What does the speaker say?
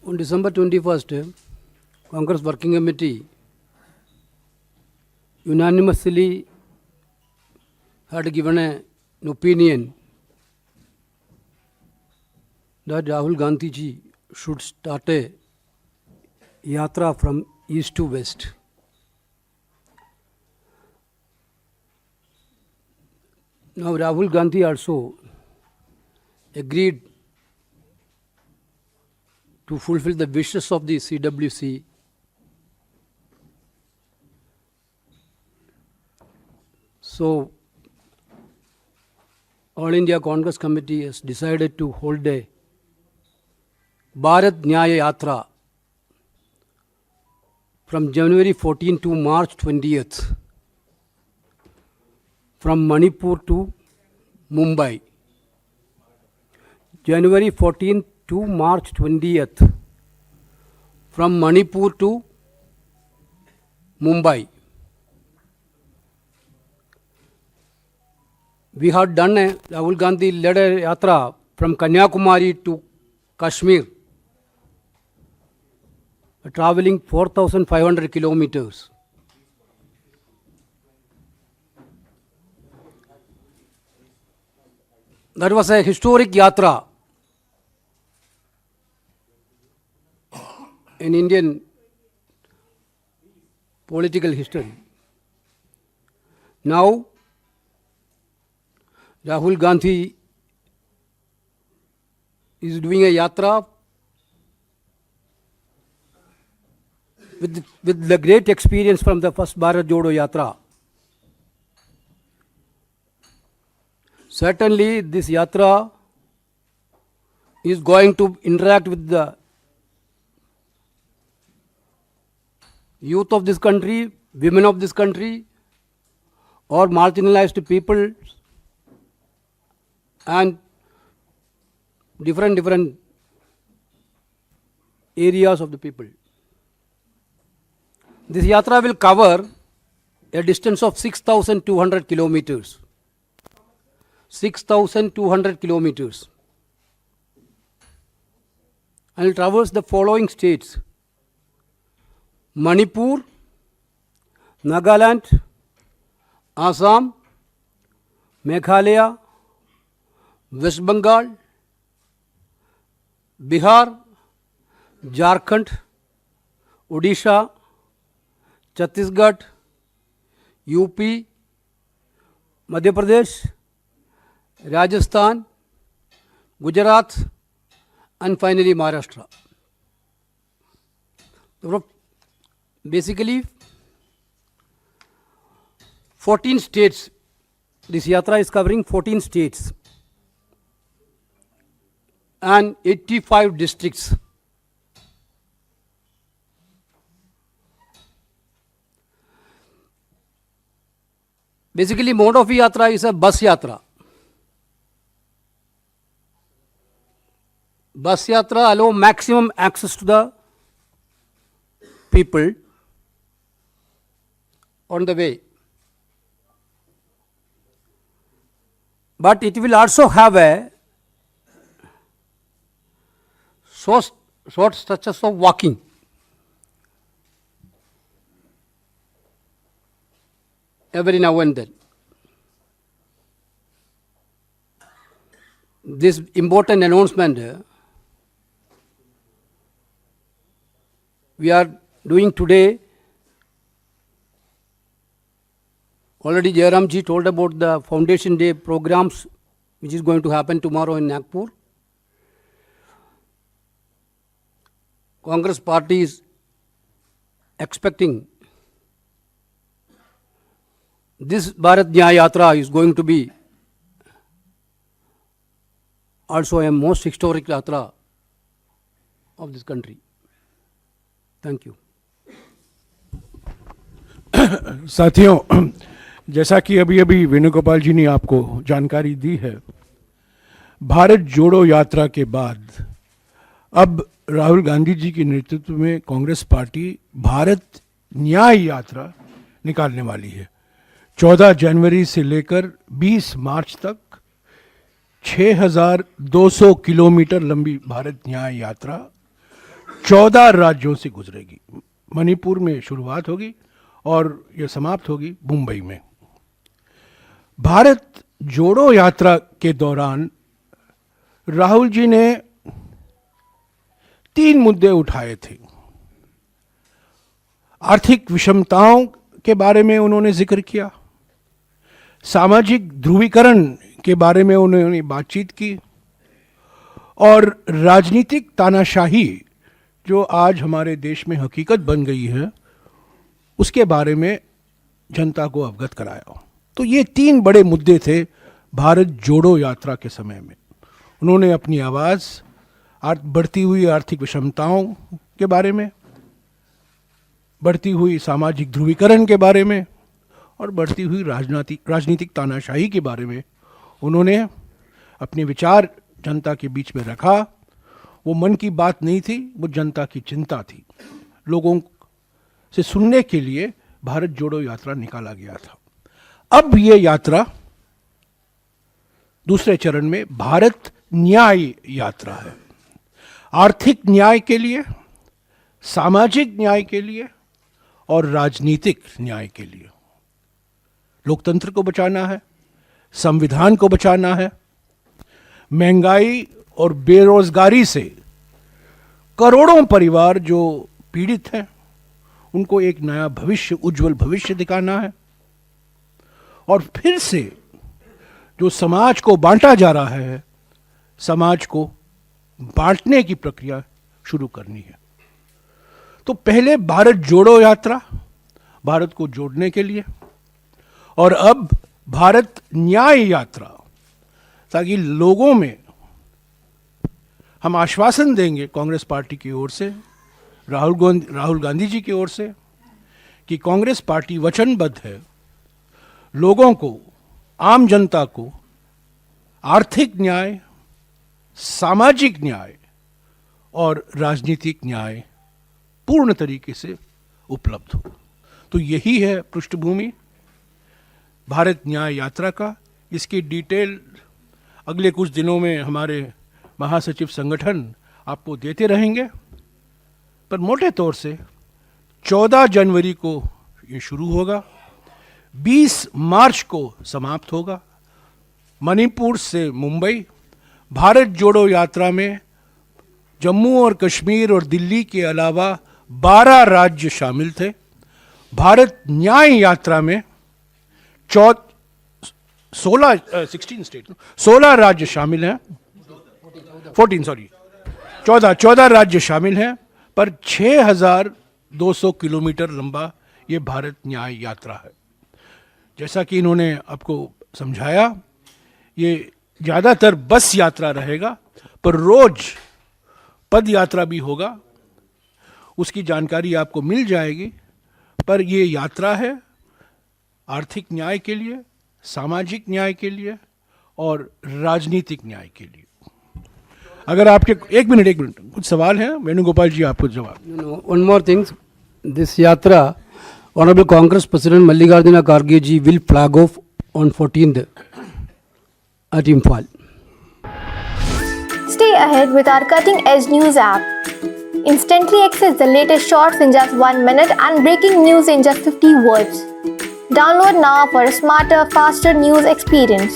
On December 21st, Congress Working Committee unanimously had given an opinion that Rahul Gandhi ji should start a yatra from east to west. Now Rahul Gandhi also agreed to fulfill the wishes of the CWC. So All India Congress Committee has decided to hold a Bharat Nyaya Yatra from January 14 to March 20th from Manipur to Mumbai. January 14th to March 20th from Manipur to Mumbai. We had done a Rahul Gandhi led a yatra from Kanyakumari to Kashmir, traveling 4,500 kilometers. That was a historic yatra in Indian political history. Now, Rahul Gandhi is doing a yatra with the great experience from the first Bharat Jodo Yatra. Certainly, this yatra is going to interact with the youth of this country, women of this country, or marginalized people, and different areas of the people. This yatra will cover a distance of 6,200 kilometers. 6,200 kilometers. And will traverse the following states: Manipur, Nagaland, Assam, Meghalaya, West Bengal, Bihar, Jharkhand, Odisha, Chhattisgarh, UP, Madhya Pradesh, Rajasthan, Gujarat, and finally Maharashtra. Basically, 14 states. This yatra is covering 14 states and 85 districts. Basically, mode of yatra is a bus yatra. Bus yatra allow maximum access to the people on the way. But it will also have a short stretches of walking. Every now and then. This important announcement we are doing today. Already Jairam ji told about the Foundation Day programs which is going to happen tomorrow in Nagpur. Congress party is expecting this Bharat Nyaya Yatra is going to be also a most historic yatra of this country. Thank you. साथियों, जैसा कि अभी वेणुगोपाल जी ने आपको जानकारी दी है, भारत जोड़ो यात्रा के बाद अब राहुल गांधी जी के नेतृत्व में कांग्रेस पार्टी भारत न्याय यात्रा निकालने वाली है। 14 जनवरी से लेकर 20 मार्च तक 6,200 किलोमीटर लंबी भारत न्याय यात्रा 14 राज्यों से गुजरेगी। मणिपुर में शुरुआत होगी और यह समाप्त होगी मुंबई में। भारत जोड़ो यात्रा के दौरान राहुल जी ने 3 मुद्दे उठाए थे। आर्थिक विषमताओं के बारे में उन्होंने जिक्र किया, सामाजिक ध्रुवीकरण के बारे में उन्होंने बातचीत की और राजनीतिक तानाशाही जो आज हमारे देश में हकीकत बन गई है उसके बारे में जनता को अवगत कराया। तो ये 3 बड़े मुद्दे थे भारत जोड़ो यात्रा के समय में। उन्होंने अपनी आवाज़ बढ़ती हुई आर्थिक विषमताओं के बारे में, बढ़ती हुई सामाजिक ध्रुवीकरण के बारे में और बढ़ती हुई राजनीतिक तानाशाही के बारे में उन्होंने अपने विचार जनता के बीच में रखा। वो मन की बात नहीं थी, वो जनता की चिंता थी। लोगों से सुनने के लिए भारत जोड़ो यात्रा निकाला गया था। अब ये यात्रा दूसरे चरण में भारत न्याय यात्रा है। आर्थिक न्याय के लिए, सामाजिक न्याय के लिए और राजनीतिक न्याय के लिए। लोकतंत्र को बचाना है, संविधान को बचाना है। महंगाई और बेरोजगारी से करोड़ों परिवार जो पीड़ित हैं उनको एक नया भविष्य, उज्जवल भविष्य दिखाना है। और फिर से जो समाज को बांटा जा रहा है, समाज को बांटने की प्रक्रिया शुरू करनी है। तो पहले भारत जोड़ो यात्रा, भारत को जोड़ने के लिए, और अब भारत न्याय यात्रा, ताकि लोगों में हम आश्वासन देंगे कांग्रेस पार्टी की ओर से, राहुल गांधी जी की ओर से, कि कांग्रेस पार्टी वचनबद्ध है लोगों को, आम जनता को आर्थिक न्याय, सामाजिक न्याय और राजनीतिक न्याय पूर्ण तरीके से उपलब्ध हो। तो यही है पृष्ठभूमि भारत न्याय यात्रा का। इसकी डिटेल अगले कुछ दिनों में हमारे महासचिव संगठन आपको देते रहेंगे, पर मोटे तौर से 14 जनवरी को ये शुरू होगा, 20 मार्च को समाप्त होगा। मणिपुर से मुंबई। भारत जोड़ो यात्रा में जम्मू और कश्मीर और दिल्ली के अलावा 12 राज्य शामिल थे। भारत न्याय यात्रा में 16 राज्य शामिल हैं, 14 राज्य शामिल हैं, पर 6200 किलोमीटर लंबा ये भारत न्याय यात्रा है। जैसा कि इन्होंने आपको समझाया, ये ज़्यादातर बस यात्रा रहेगा, पर रोज पद यात्रा भी होगा, उसकी जानकारी आपको मिल जाएगी। पर ये यात्रा है आर्थिक न्याय के लिए, सामाजिक न्याय के लिए और राजनीतिक न्याय के लिए। अगर आपके एक मिनट कुछ सवाल हैं वेणुगोपाल जी, आपको जवाब। One more thing, this yatra, Honorable Congress President Mallikarjuna Kharge ji will flag off on 14th at Imphal. Stay ahead with our cutting-edge news app. Instantly access the latest shorts in just 1 minute and breaking news in just 50 words. Download now for a smarter, faster news experience.